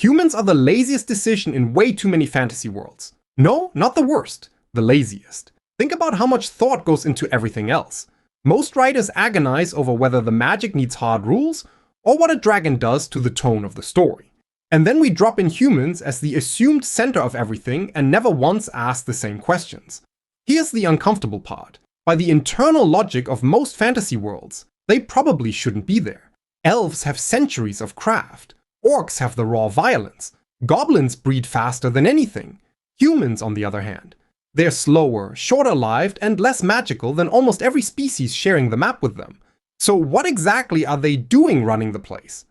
Humans are the laziest decision in way too many fantasy worlds. No, not the worst, the laziest. Think about how much thought goes into everything else. Most writers agonize over whether the magic needs hard rules or what a dragon does to the tone of the story. And then we drop in humans as the assumed center of everything and never once ask the same questions. Here's the uncomfortable part. By the internal logic of most fantasy worlds, they probably shouldn't be there. Elves have centuries of craft. Orcs have the raw violence. Goblins breed faster than anything. Humans, on the other hand, they're slower, shorter-lived, and less magical than almost every species sharing the map with them. So what exactly are they doing running the place?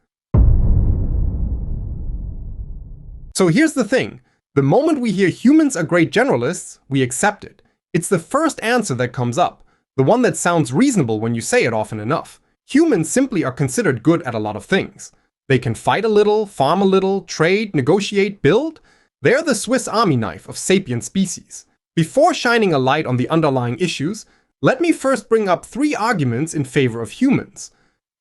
So here's the thing. The moment we hear humans are great generalists, we accept it. It's the first answer that comes up, the one that sounds reasonable when you say it often enough. Humans simply are considered good at a lot of things. They can fight a little, farm a little, trade, negotiate, build. They're the Swiss Army knife of sapient species. Before shining a light on the underlying issues, let me first bring up 3 arguments in favor of humans.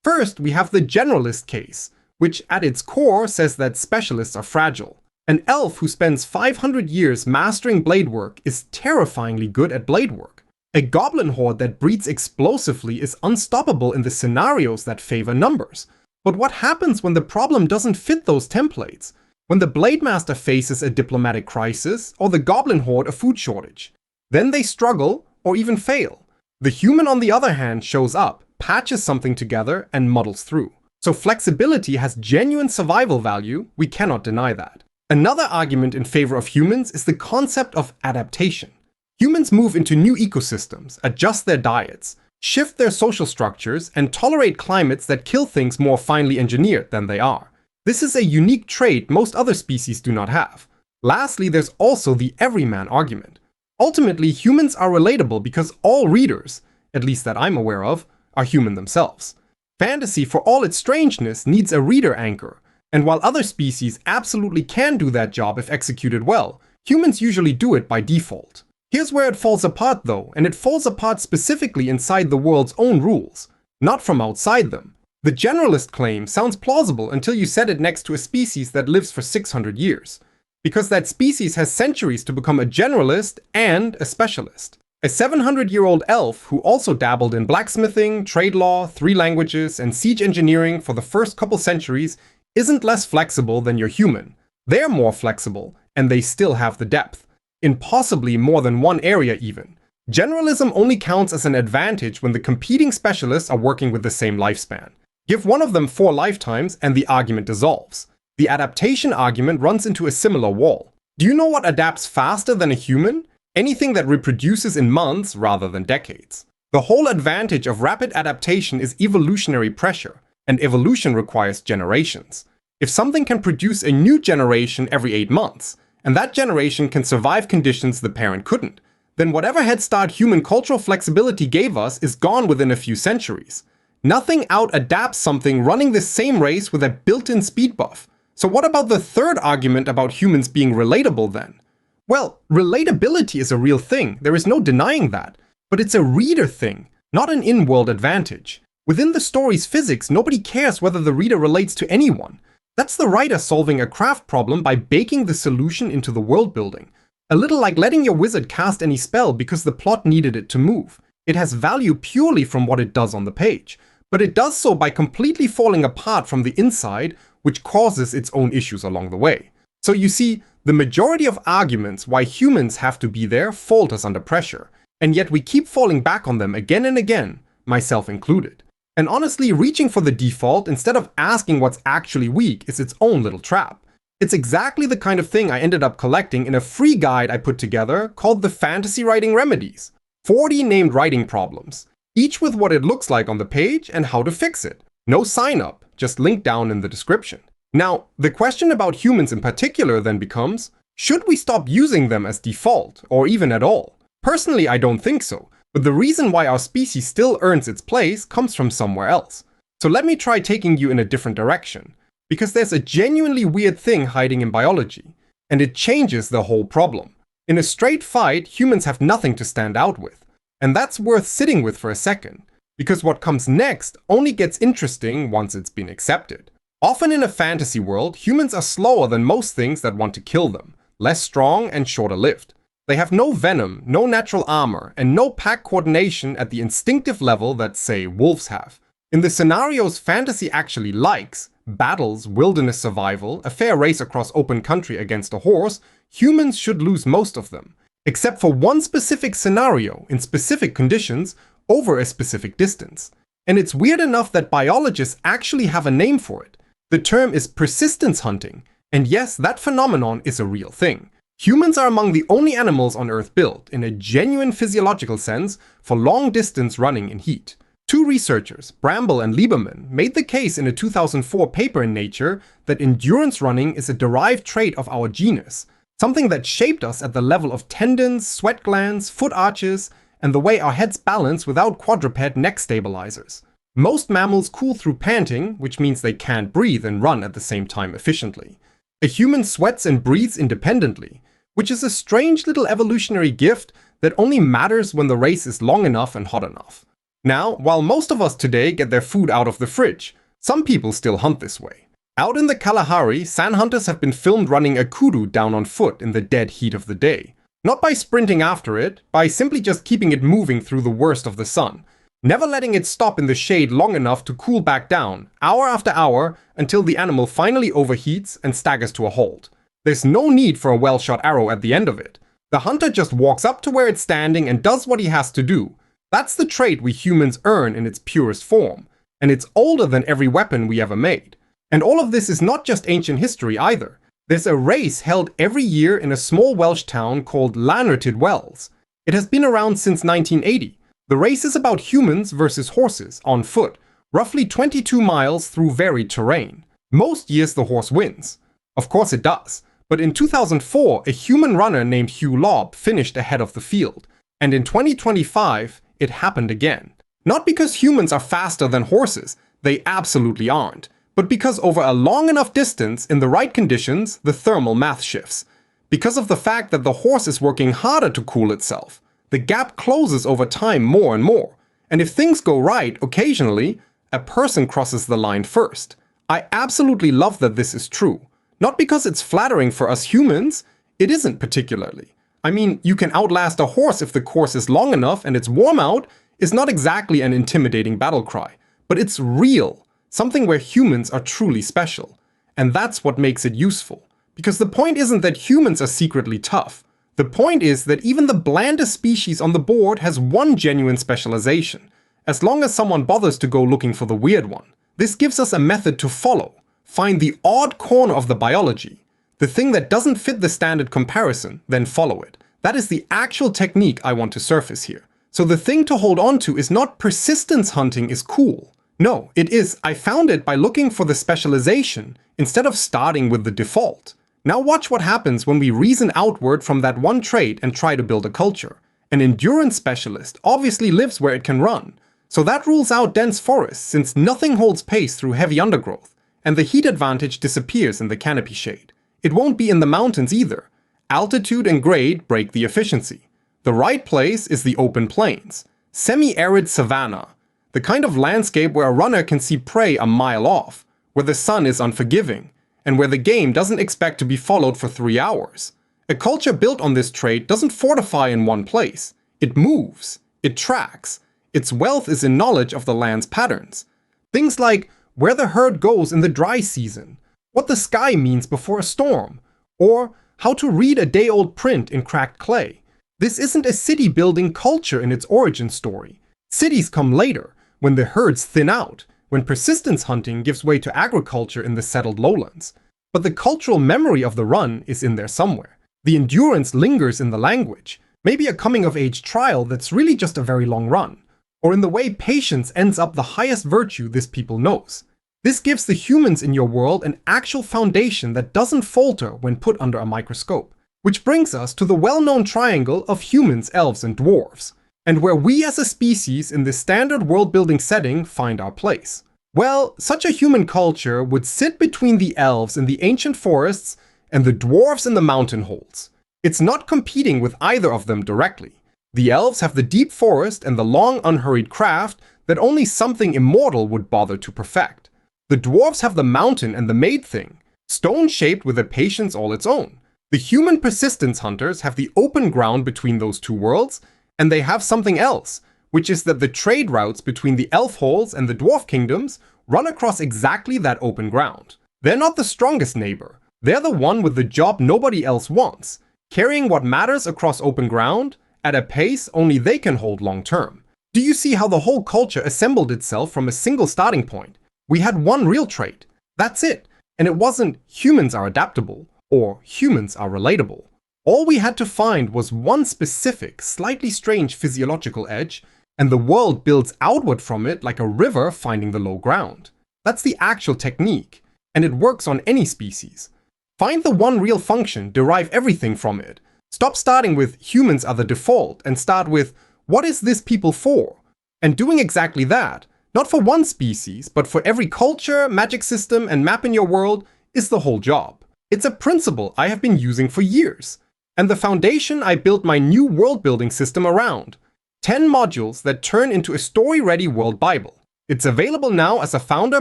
First, we have the generalist case, which at its core says that specialists are fragile. An elf who spends 500 years mastering blade work is terrifyingly good at blade work. A goblin horde that breeds explosively is unstoppable in the scenarios that favor numbers. But what happens when the problem doesn't fit those templates? When the Blade Master faces a diplomatic crisis, or the Goblin Horde a food shortage? Then they struggle, or even fail. The human, on the other hand, shows up, patches something together, and muddles through. So flexibility has genuine survival value, we cannot deny that. Another argument in favor of humans is the concept of adaptation. Humans move into new ecosystems, adjust their diets, shift their social structures, and tolerate climates that kill things more finely engineered than they are. This is a unique trait most other species do not have. Lastly, there's also the everyman argument. Ultimately, humans are relatable because all readers, at least that I'm aware of, are human themselves. Fantasy, for all its strangeness, needs a reader anchor, and while other species absolutely can do that job if executed well, humans usually do it by default. Here's where it falls apart though, and it falls apart specifically inside the world's own rules, not from outside them. The generalist claim sounds plausible until you set it next to a species that lives for 600 years, because that species has centuries to become a generalist and a specialist. A 700-year-old elf who also dabbled in blacksmithing, trade law, 3 languages, and siege engineering for the first couple centuries isn't less flexible than your human. They're more flexible, and they still have the depth. In possibly more than one area even. Generalism only counts as an advantage when the competing specialists are working with the same lifespan. Give one of them 4 lifetimes and the argument dissolves. The adaptation argument runs into a similar wall. Do you know what adapts faster than a human? Anything that reproduces in months rather than decades. The whole advantage of rapid adaptation is evolutionary pressure, and evolution requires generations. If something can produce a new generation every 8 months, and that generation can survive conditions the parent couldn't, then whatever head start human cultural flexibility gave us is gone within a few centuries. Nothing out-adapts something running the same race with a built-in speed buff. So what about the third argument about humans being relatable then? Well, relatability is a real thing, there is no denying that. But it's a reader thing, not an in-world advantage. Within the story's physics, nobody cares whether the reader relates to anyone. That's the writer solving a craft problem by baking the solution into the world building. A little like letting your wizard cast any spell because the plot needed it to move. It has value purely from what it does on the page, but it does so by completely falling apart from the inside, which causes its own issues along the way. So you see, the majority of arguments why humans have to be there falters under pressure, and yet we keep falling back on them again and again, myself included. And honestly, reaching for the default instead of asking what's actually weak is its own little trap. It's exactly the kind of thing I ended up collecting in a free guide I put together called the Fantasy Writing Remedies. 40 named writing problems, each with what it looks like on the page and how to fix it. No sign up, just link down in the description. Now, the question about humans in particular then becomes, should we stop using them as default, or even at all? Personally, I don't think so. But the reason why our species still earns its place comes from somewhere else. So let me try taking you in a different direction. Because there's a genuinely weird thing hiding in biology, and it changes the whole problem. In a straight fight, humans have nothing to stand out with. And that's worth sitting with for a second, because what comes next only gets interesting once it's been accepted. Often in a fantasy world, humans are slower than most things that want to kill them, less strong and shorter lived. They have no venom, no natural armor, and no pack coordination at the instinctive level that, say, wolves have. In the scenarios fantasy actually likes, battles, wilderness survival, a fair race across open country against a horse, humans should lose most of them. Except for one specific scenario, in specific conditions, over a specific distance. And it's weird enough that biologists actually have a name for it. The term is persistence hunting, and yes, that phenomenon is a real thing. Humans are among the only animals on Earth built, in a genuine physiological sense, for long-distance running in heat. Two researchers, Bramble and Lieberman, made the case in a 2004 paper in Nature that endurance running is a derived trait of our genus, something that shaped us at the level of tendons, sweat glands, foot arches, and the way our heads balance without quadruped neck stabilizers. Most mammals cool through panting, which means they can't breathe and run at the same time efficiently. A human sweats and breathes independently, which is a strange little evolutionary gift that only matters when the race is long enough and hot enough. Now, while most of us today get their food out of the fridge, some people still hunt this way. Out in the Kalahari, sand hunters have been filmed running a kudu down on foot in the dead heat of the day. Not by sprinting after it, by simply just keeping it moving through the worst of the sun, never letting it stop in the shade long enough to cool back down, hour after hour, until the animal finally overheats and staggers to a halt. There's no need for a well-shot arrow at the end of it. The hunter just walks up to where it's standing and does what he has to do. That's the trait we humans earn in its purest form, and it's older than every weapon we ever made. And all of this is not just ancient history either. There's a race held every year in a small Welsh town called Llanrwyd Wells. It has been around since 1980. The race is about humans versus horses, on foot, roughly 22 miles through varied terrain. Most years the horse wins. Of course it does. But in 2004, a human runner named Hugh Lobb finished ahead of the field. And in 2025, it happened again. Not because humans are faster than horses, they absolutely aren't, but because over a long enough distance, in the right conditions, the thermal math shifts. Because of the fact that the horse is working harder to cool itself. The gap closes over time more and more. And if things go right, occasionally, a person crosses the line first. I absolutely love that this is true. Not because it's flattering for us humans, it isn't particularly. I mean, you can outlast a horse if the course is long enough and it's warm out, is not exactly an intimidating battle cry. But it's real, something where humans are truly special. And that's what makes it useful. Because the point isn't that humans are secretly tough. The point is that even the blandest species on the board has one genuine specialization, as long as someone bothers to go looking for the weird one. This gives us a method to follow. Find the odd corner of the biology, the thing that doesn't fit the standard comparison, then follow it. That is the actual technique I want to surface here. So the thing to hold on to is not persistence hunting is cool. No, it is I found it by looking for the specialization instead of starting with the default. Now watch what happens when we reason outward from that one trait and try to build a culture. An endurance specialist obviously lives where it can run. So that rules out dense forests since nothing holds pace through heavy undergrowth. And the heat advantage disappears in the canopy shade. It won't be in the mountains either. Altitude and grade break the efficiency. The right place is the open plains. Semi-arid savanna. The kind of landscape where a runner can see prey a mile off, where the sun is unforgiving, and where the game doesn't expect to be followed for 3 hours. A culture built on this trait doesn't fortify in one place. It moves. It tracks. Its wealth is in knowledge of the land's patterns. Things like where the herd goes in the dry season, what the sky means before a storm, or how to read a day-old print in cracked clay. This isn't a city-building culture in its origin story. Cities come later, when the herds thin out, when persistence hunting gives way to agriculture in the settled lowlands. But the cultural memory of the run is in there somewhere. The endurance lingers in the language, maybe a coming-of-age trial that's really just a very long run, or in the way patience ends up the highest virtue this people knows. This gives the humans in your world an actual foundation that doesn't falter when put under a microscope. Which brings us to the well-known triangle of humans, elves, and dwarves, and where we as a species in this standard world-building setting find our place. Well, such a human culture would sit between the elves in the ancient forests and the dwarves in the mountain holes. It's not competing with either of them directly. The elves have the deep forest and the long unhurried craft that only something immortal would bother to perfect. The dwarves have the mountain and the maid thing, stone shaped with a patience all its own. The human persistence hunters have the open ground between those two worlds, and they have something else, which is that the trade routes between the elf halls and the dwarf kingdoms run across exactly that open ground. They're not the strongest neighbor, they're the one with the job nobody else wants, carrying what matters across open ground at a pace only they can hold long term. Do you see how the whole culture assembled itself from a single starting point? We had one real trait. That's it. And it wasn't humans are adaptable or humans are relatable. All we had to find was one specific, slightly strange physiological edge, and the world builds outward from it like a river finding the low ground. That's the actual technique, and it works on any species. Find the one real function, derive everything from it. Stop starting with humans are the default and start with what is this people for? And doing exactly that, not for one species, but for every culture, magic system, and map in your world, is the whole job. It's a principle I have been using for years, and the foundation I built my new world-building system around. 10 modules that turn into a story-ready world Bible. It's available now as a founder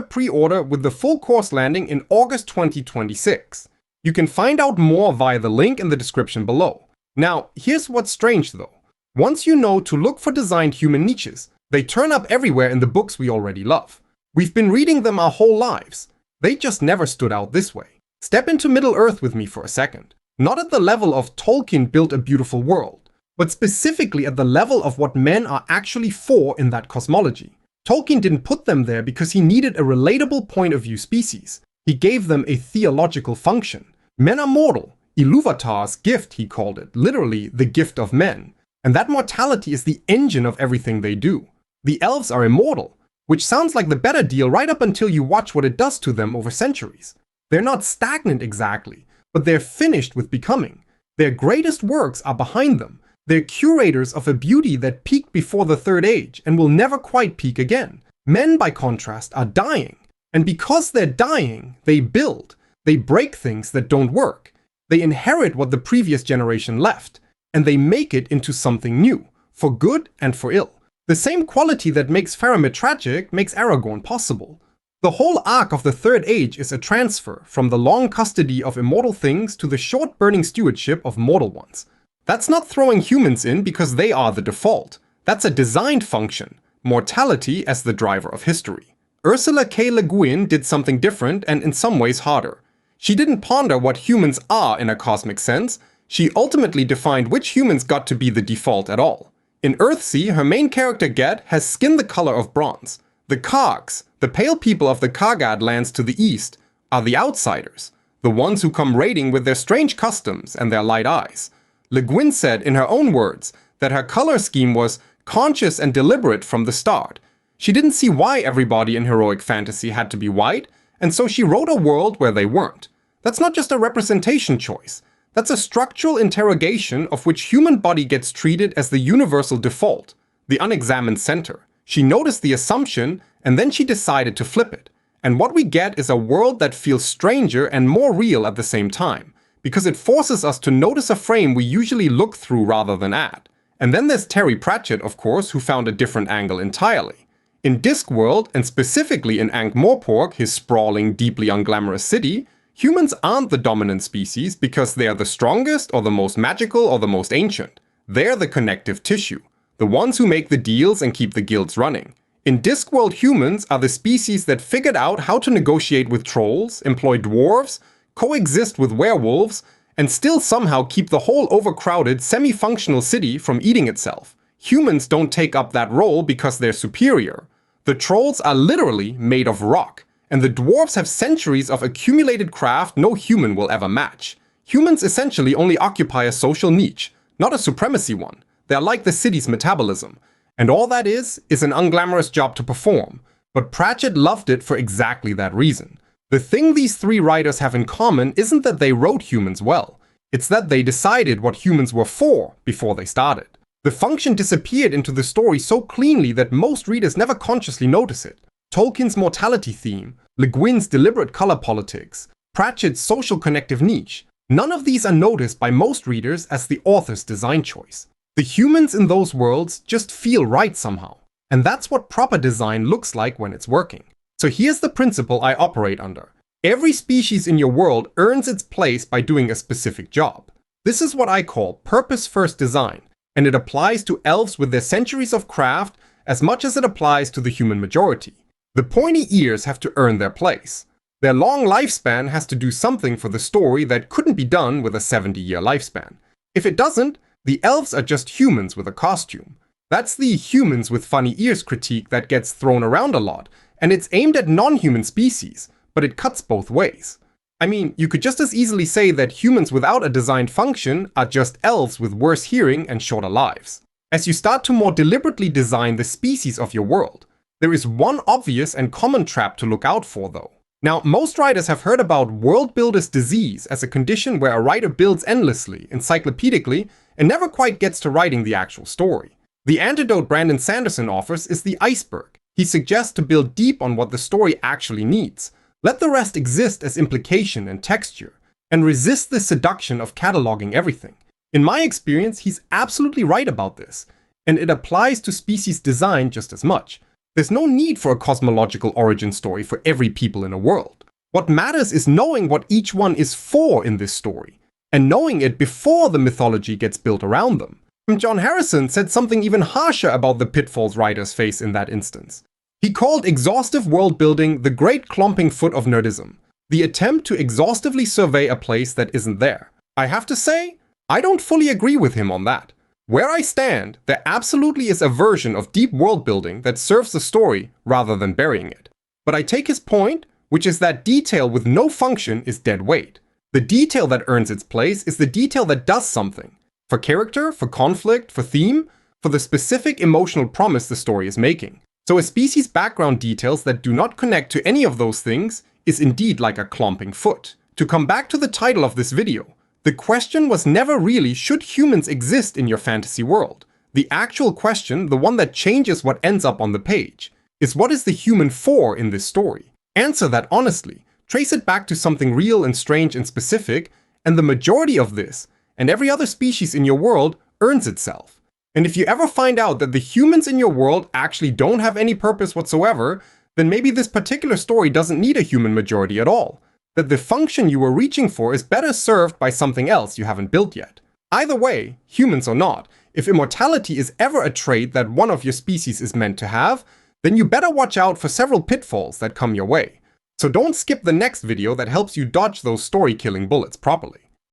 pre-order with the full course landing in August 2026. You can find out more via the link in the description below. Now, here's what's strange though. Once you know to look for designed human niches, they turn up everywhere in the books we already love. We've been reading them our whole lives. They just never stood out this way. Step into Middle-earth with me for a second. Not at the level of Tolkien built a beautiful world, but specifically at the level of what men are actually for in that cosmology. Tolkien didn't put them there because he needed a relatable point of view species. He gave them a theological function. Men are mortal. Ilúvatar's gift, he called it, literally the gift of men. And that mortality is the engine of everything they do. The elves are immortal, which sounds like the better deal right up until you watch what it does to them over centuries. They're not stagnant exactly, but they're finished with becoming. Their greatest works are behind them. They're curators of a beauty that peaked before the Third Age and will never quite peak again. Men, by contrast, are dying. And because they're dying, they build. They break things that don't work. They inherit what the previous generation left, and they make it into something new, for good and for ill. The same quality that makes Faramir tragic makes Aragorn possible. The whole arc of the Third Age is a transfer from the long custody of immortal things to the short burning stewardship of mortal ones. That's not throwing humans in because they are the default. That's a designed function, mortality as the driver of history. Ursula K. Le Guin did something different and in some ways harder. She didn't ponder what humans are in a cosmic sense, she ultimately defined which humans got to be the default at all. In Earthsea, her main character Get has skin the color of bronze. The Kargs, the pale people of the Kargad lands to the east, are the outsiders, the ones who come raiding with their strange customs and their light eyes. Le Guin said in her own words that her color scheme was conscious and deliberate from the start. She didn't see why everybody in heroic fantasy had to be white, and so she wrote a world where they weren't. That's not just a representation choice. That's a structural interrogation of which human body gets treated as the universal default, the unexamined center. She noticed the assumption, and then she decided to flip it. And what we get is a world that feels stranger and more real at the same time, because it forces us to notice a frame we usually look through rather than at. And then there's Terry Pratchett, of course, who found a different angle entirely. In Discworld, and specifically in Ankh-Morpork, his sprawling, deeply unglamorous city, humans aren't the dominant species because they are the strongest or the most magical or the most ancient. They're the connective tissue, the ones who make the deals and keep the guilds running. In Discworld, humans are the species that figured out how to negotiate with trolls, employ dwarves, coexist with werewolves, and still somehow keep the whole overcrowded, semi-functional city from eating itself. Humans don't take up that role because they're superior. The trolls are literally made of rock, and the dwarves have centuries of accumulated craft no human will ever match. Humans essentially only occupy a social niche, not a supremacy one. They're like the city's metabolism. And all that is an unglamorous job to perform. But Pratchett loved it for exactly that reason. The thing these three writers have in common isn't that they wrote humans well. It's that they decided what humans were for before they started. The function disappeared into the story so cleanly that most readers never consciously notice it. Tolkien's mortality theme, Le Guin's deliberate color politics, Pratchett's social connective niche, none of these are noticed by most readers as the author's design choice. The humans in those worlds just feel right somehow. And that's what proper design looks like when it's working. So here's the principle I operate under. Every species in your world earns its place by doing a specific job. This is what I call purpose-first design, and it applies to elves with their centuries of craft as much as it applies to the human majority. The pointy ears have to earn their place. Their long lifespan has to do something for the story that couldn't be done with a 70-year lifespan. If it doesn't, the elves are just humans with a costume. That's the humans with funny ears critique that gets thrown around a lot, and it's aimed at non-human species, but it cuts both ways. I mean, you could just as easily say that humans without a designed function are just elves with worse hearing and shorter lives. As you start to more deliberately design the species of your world, there is one obvious and common trap to look out for though. Now, most writers have heard about world builder's disease as a condition where a writer builds endlessly, encyclopedically, and never quite gets to writing the actual story. The antidote Brandon Sanderson offers is the iceberg. He suggests to build deep on what the story actually needs. Let the rest exist as implication and texture, and resist the seduction of cataloging everything. In my experience, he's absolutely right about this, and it applies to species design just as much. There's no need for a cosmological origin story for every people in a world. What matters is knowing what each one is for in this story, and knowing it before the mythology gets built around them. John Harrison said something even harsher about the pitfalls writers face in that instance. He called exhaustive world building the great clomping foot of nerdism, the attempt to exhaustively survey a place that isn't there. I have to say, I don't fully agree with him on that. Where I stand, there absolutely is a version of deep world building that serves the story rather than burying it. But I take his point, which is that detail with no function is dead weight. The detail that earns its place is the detail that does something. For character, for conflict, for theme, for the specific emotional promise the story is making. So a species' background details that do not connect to any of those things is indeed like a clomping foot. To come back to the title of this video, the question was never really should humans exist in your fantasy world. The actual question, the one that changes what ends up on the page, is what is the human for in this story? Answer that honestly, trace it back to something real and strange and specific, and the majority of this, and every other species in your world, earns itself. And if you ever find out that the humans in your world actually don't have any purpose whatsoever, then maybe this particular story doesn't need a human majority at all. That the function you were reaching for is better served by something else you haven't built yet. Either way, humans or not, if immortality is ever a trait that one of your species is meant to have, then you better watch out for several pitfalls that come your way. So don't skip the next video that helps you dodge those story-killing bullets properly.